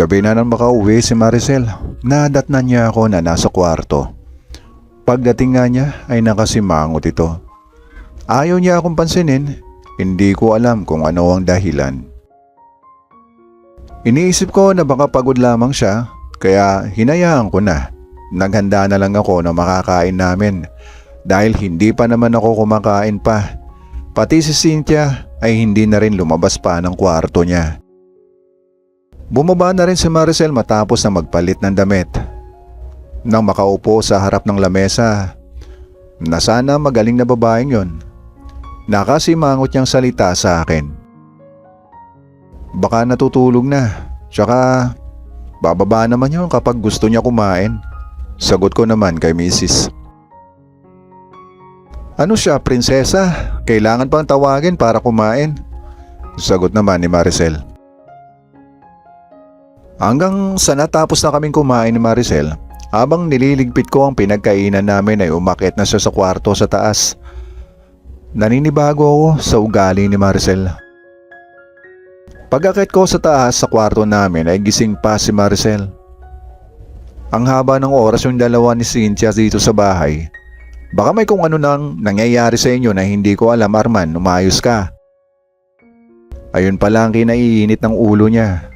Gabi na nang makauwi si Maricel. Nadatnan niya ako na nasa kwarto. Pagdating nga niya ay nakasimangot ito. Ayaw niya akong pansinin. Hindi ko alam kung ano ang dahilan. Iniisip ko na baka pagod lamang siya, kaya hinayaan ko na. Naghanda na lang ako na makakain namin dahil hindi pa naman ako kumakain pa. Pati si Cynthia ay hindi na rin lumabas pa ng kwarto niya. Bumaba na rin si Maricel matapos na magpalit ng damit. Nang makaupo sa harap ng lamesa, na sana magaling na babaeng yon, nakasimangot niyang salita sa akin. Baka natutulog na, tsaka bababa naman yun kapag gusto niya kumain. Sagot ko naman kay Mrs. Ano siya, prinsesa? Kailangan pang tawagin para kumain? Sagot naman ni Maricel. Hanggang sa natapos na kaming kumain ni Maricel, habang nililigpit ko ang pinagkainan namin ay umakyat na siya sa kwarto sa taas. Naninibago ako sa ugali ni Maricel. Pag-akyat ko sa taas sa kwarto namin ay gising pa si Maricel. Ang haba ng oras yung dalawa ni Cynthia dito sa bahay. Baka may kung ano nang nangyayari sa inyo na hindi ko alam, Arman, umayos ka. Ayun pala ang kinaiinit ng ulo niya.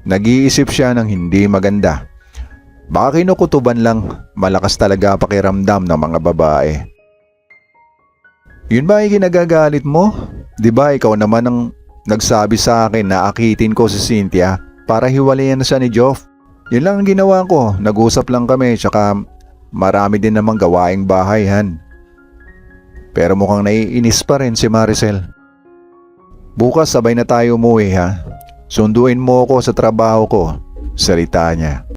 Nag-iisip siya ng hindi maganda. Baka kinukutuban lang, malakas talaga pakiramdam ng mga babae. Yun ba ay kinagagalit mo? Di ba ikaw naman ang nagsabi sa akin na akitin ko si Cynthia para hiwalayan na siya ni Geoff? Yun lang ang ginawa ko, nag-usap lang kami, tsaka marami din namang gawaing bahay, Han. Pero mukhang naiinis pa rin si Maricel. Bukas sabay na tayo umuwi, ha? Sunduin mo ako sa trabaho ko, salita niya.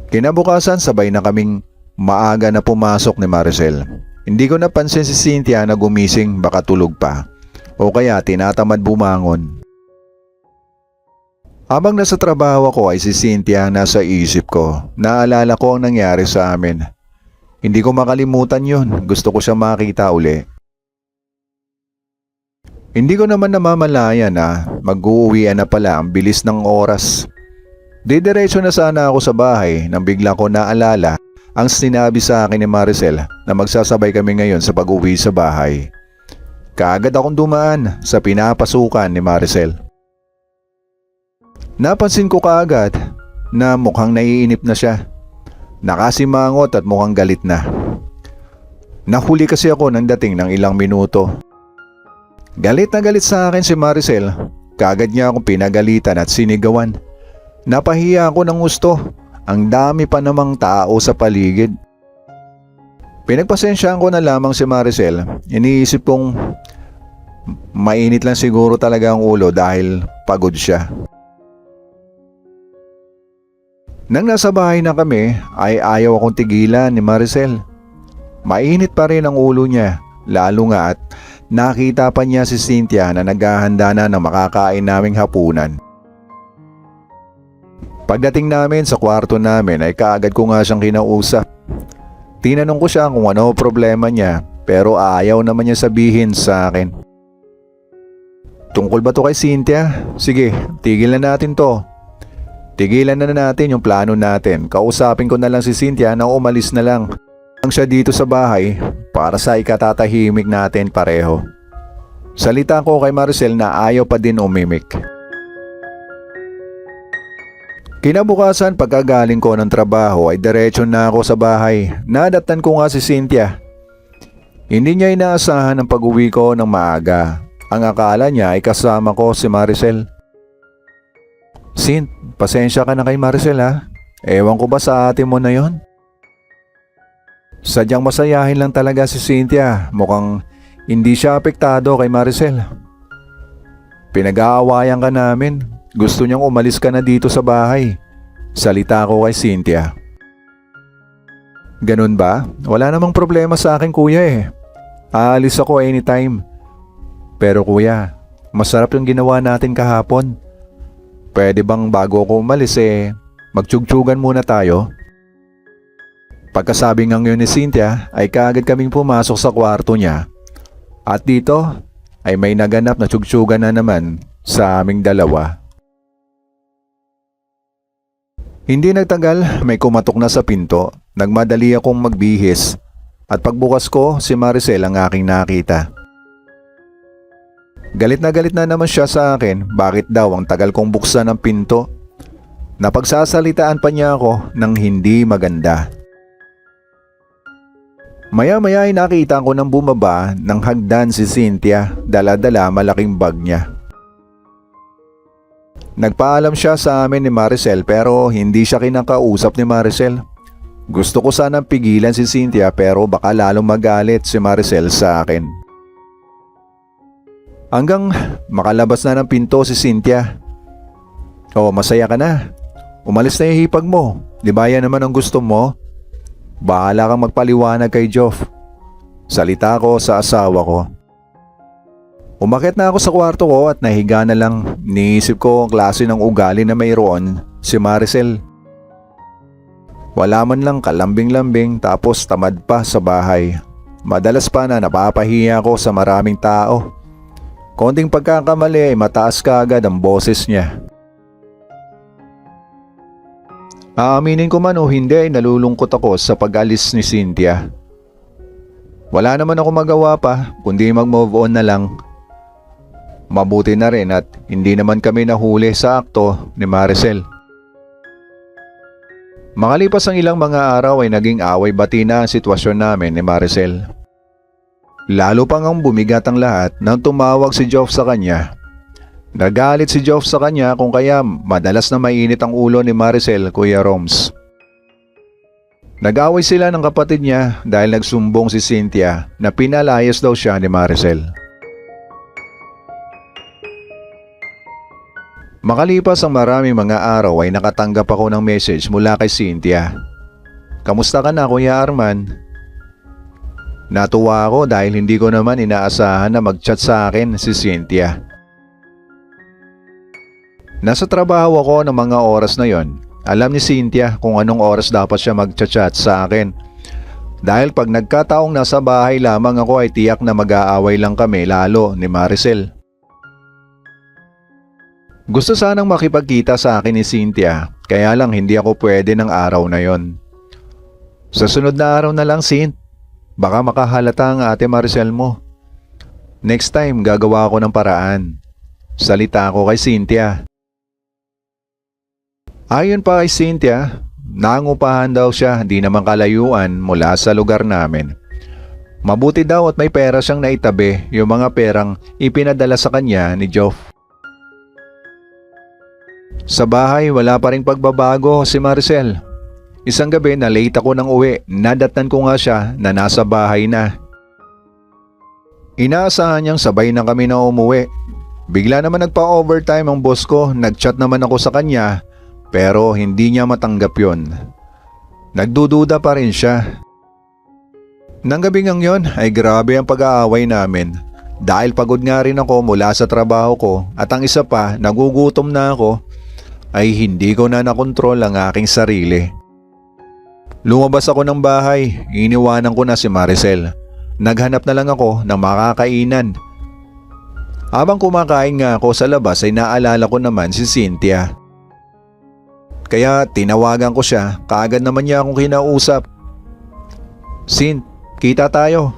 Kinabukasan sabay na kaming maaga na pumasok ni Maricel. Hindi ko napansin si Cynthia na gumising, baka tulog pa o kaya tinatamad bumangon. Habang nasa trabaho ako ay si Cynthia nasa isip ko. Naalala ko ang nangyari sa amin. Hindi ko makalimutan yun, gusto ko siya makita uli. Hindi ko naman namamalayan na mag-uuwian na pala ang bilis ng oras. Didiretso na sana ako sa bahay nang bigla ko naalala ang sinabi sa akin ni Maricel na magsasabay kami ngayon sa pag-uwi sa bahay. Kaagad akong dumaan sa pinapasukan ni Maricel. Napansin ko kaagad na mukhang naiinip na siya. Nakasimangot at mukhang galit na. Nahuli kasi ako nang dating ng ilang minuto. Galit na galit sa akin si Maricel. Kaagad niya akong pinagalitan at sinigawan. Napahiya ako ng gusto. Ang dami pa namang tao sa paligid. Pinagpasensyaan ko na lamang si Maricel. Iniisip kong mainit lang siguro talaga ang ulo dahil pagod siya. Nang nasa bahay na kami ay ayaw akong tigilan ni Maricel. Mainit pa rin ang ulo niya, lalo nga at nakita pa niya si Cynthia na naghahanda na ng makakain naming hapunan. Pagdating namin sa kwarto namin ay kaagad ko nga siyang kinausap. Tinanong ko siya kung ano problema niya, pero ayaw naman niya sabihin sa akin. Tungkol ba to kay Cynthia? Sige, tigilan na natin to. Tigilan na natin yung plano natin. Kausapin ko na lang si Cynthia na umalis na lang siya dito sa bahay para sa ikatatahimik natin pareho. Salita ko kay Maricel na ayaw pa din umimik. Kinabukasan pagkagaling ko ng trabaho ay diretso na ako sa bahay. Nadatnan ko nga si Cynthia. Hindi niya inaasahan ang pag-uwi ko ng maaga. Ang akala niya ay kasama ko si Maricel. Cinth, pasensya ka na kay Maricel, ha? Ewan ko ba sa ate mo na yon? Sadyang masayahin lang talaga si Cynthia. Mukhang hindi siya apektado kay Maricel. Pinag-aawayan ka namin. Gusto niyang umalis ka na dito sa bahay. Salita ko kay Cynthia. Ganun ba? Wala namang problema sa akin, kuya, eh. Aalis ako anytime. Pero kuya, masarap yung ginawa natin kahapon. Pwede bang bago ako umalis magtsyugtsyugan muna tayo? Pagkasabi ngang yun ni Cynthia ay kaagad kaming pumasok sa kwarto niya. At dito ay may naganap na tsyugtsyugan na naman sa aming dalawa. Hindi nagtagal, may kumatok na sa pinto. Nagmadali akong magbihis at pagbukas ko, si Maricel ang aking nakita. Galit na naman siya sa akin, bakit daw ang tagal kong buksan ang pinto. Napagsasalitaan pa niya ako ng hindi maganda. Maya-maya ay nakita ko nang bumaba ng hagdan si Cynthia, dala-dala malaking bag niya. Nagpaalam siya sa amin ni Maricel pero hindi siya kinakausap ni Maricel. Gusto ko sanang pigilan si Cynthia pero baka lalong magalit si Maricel sa akin. Hanggang makalabas na ng pinto si Cynthia. "Oh, masaya ka na. Umalis na yung hipag mo. Di ba yan naman ang gusto mo? Bahala kang magpaliwanag kay Joff." Salita ko sa asawa ko. Umakyat na ako sa kwarto ko at nahiga na lang. Niisip ko ang klase ng ugali na mayroon si Maricel. Wala man lang kalambing-lambing tapos tamad pa sa bahay. Madalas pa na napapahiya ako sa maraming tao. Konting pagkakamali ay mataas kaagad ang boses niya. Aaminin ko man o hindi ay nalulungkot ako sa pag-alis ni Cynthia. Wala naman ako magawa pa kundi mag-move on na lang. Mabuti na rin at hindi naman kami nahuli sa akto ni Maricel. Makalipas ang ilang mga araw ay naging away-bati na ang sitwasyon namin ni Maricel. Lalo pang ang bumigat ang lahat nang tumawag si Joff sa kanya. Nagalit si Joff sa kanya kung kaya madalas na mainit ang ulo ni Maricel, Kuya Roms. Nag-away sila ng kapatid niya dahil nagsumbong si Cynthia na pinalayas daw siya ni Maricel. Makalipas ang maraming mga araw ay nakatanggap ako ng message mula kay Cynthia. "Kamusta ka na, Kuya Arman?" Natuwa ako dahil hindi ko naman inaasahan na mag-chat sa akin si Cynthia. Nasa trabaho ako ng mga oras na yon. Alam ni Cynthia kung anong oras dapat siya mag-chat sa akin. Dahil pag nagkataong nasa bahay lamang ako ay tiyak na mag-aaway lang kami lalo ni Maricel. Gusto sanang makipagkita sa akin ni Cynthia, kaya lang hindi ako pwede ng araw na yon. Sa sunod na araw na lang, Cynth. Baka makahalata ang ate Maricel mo. Next time gagawa ako ng paraan. Salita ko kay Cynthia. Ayon pa kay Cynthia, nangungupahan daw siya di naman kalayuan mula sa lugar namin. Mabuti daw at may pera siyang naitabi, yung mga perang ipinadala sa kanya ni Joff. Sa bahay wala pa ring pagbabago si Maricel. Isang gabi na late ako nang uwi, nadatnan ko nga siya na nasa bahay na. Inaasahan niyang sabay na kami na umuwi. Bigla naman nagpa-overtime ang boss ko, nag-chat naman ako sa kanya pero hindi niya matanggap yon. Nagdududa pa rin siya. Nang gabing ang yon ay grabe ang pag-aaway namin. Dahil pagod nga rin ako mula sa trabaho ko at ang isa pa nagugutom na ako ay hindi ko na nakontrol ang aking sarili. Lumabas ako ng bahay, iniwanan ko na si Maricel. Naghanap na lang ako ng makakainan. Habang kumakain nga ako sa labas ay naalala ko naman si Cynthia. Kaya tinawagan ko siya, kaagad naman niya akong kinausap. "Cinth, kita tayo."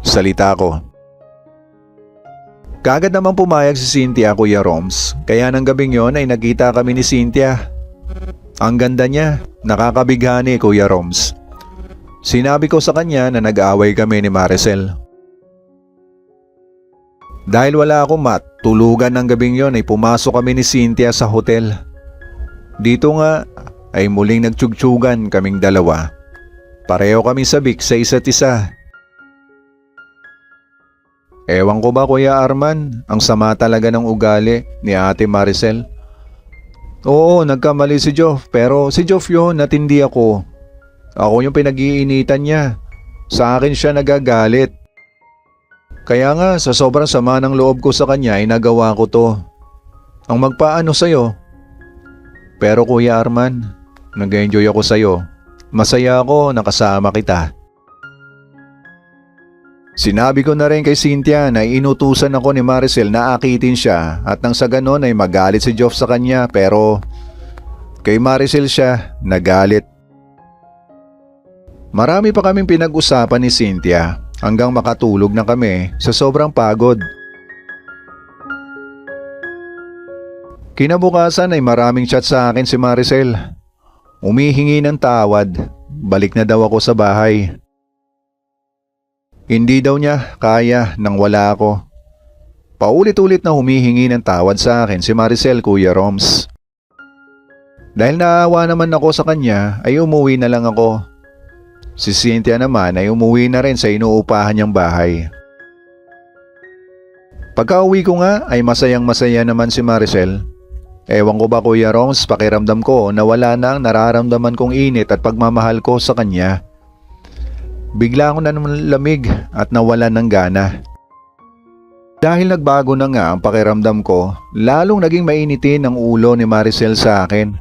Salita ko. Kaagad naman pumayag si Cynthia, Kuya Roms, kaya ng gabing yon ay nagkita kami ni Cynthia. Ang ganda niya, nakakabighani, Kuya Roms. Sinabi ko sa kanya na nag-away kami ni Maricel. Dahil wala akong matulugan ng gabing yon ay pumasok kami ni Cynthia sa hotel. Dito nga ay muling nagtsyugtsyugan kaming dalawa. Pareho kaming sabik sa isa't isa. Ewan ko ba, Kuya Arman, ang sama talaga ng ugali ni Ate Maricel. Oo, nagkamali si Joff pero si Joff yun at hindi ako. Ako yung pinag-iinitan niya. Sa akin siya nagagalit. Kaya nga sa sobrang sama ng loob ko sa kanya ay nagawa ko to. Ang magpaano sa'yo. Pero Kuya Arman, nag-enjoy ako sa'yo. Masaya ako nakasama kita. Sinabi ko na rin kay Cynthia na inutusan ako ni Maricel na akitin siya at nang sa ganon ay magalit si Joff sa kanya pero Kay Maricel siya nagalit. Marami pa kaming pinag-usapan ni Cynthia hanggang makatulog na kami sa sobrang pagod. Kinabukasan ay maraming chat sa akin si Maricel. Humihingi ng tawad, balik na daw ako sa bahay. Hindi daw niya kaya nang wala ako. Paulit-ulit na humihingi ng tawad sa akin si Maricel, Kuya Roms. Dahil naawa naman ako sa kanya ay umuwi na lang ako. Si Cynthia naman ay umuwi na rin sa inuupahan niyang bahay. Pagka-uwi ko nga ay masayang masaya naman si Maricel. Ewan ko ba, Kuya Roms, pakiramdam ko na wala na ang nararamdaman kong init at pagmamahal ko sa kanya. Bigla ako na naman lamig at nawalan ng gana. Dahil nagbago na nga ang pakiramdam ko, lalong naging mainitin ang ulo ni Maricel sa akin.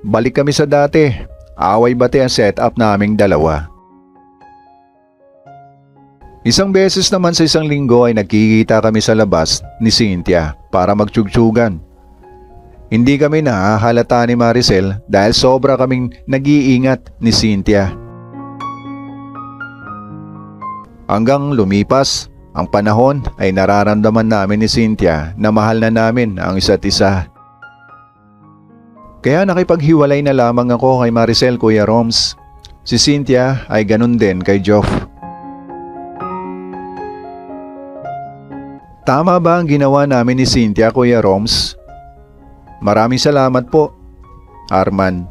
Balik kami sa dati, away-bati ang setup naming dalawa. Isang beses naman sa isang linggo ay nagkikita kami sa labas ni Cynthia para magtsyugtsyugan. Hindi kami nahahalata ni Maricel dahil sobra kaming nag-iingat ni Cynthia. Hanggang lumipas ang panahon ay nararamdaman namin ni Cynthia na mahal na namin ang isa't isa. Kaya nakipaghiwalay na lamang ako kay Maricel, Kuya Roms. Si Cynthia ay ganun din kay Joff. Tama ba ang ginawa namin ni Cynthia, Kuya Roms? Maraming salamat po, Arman.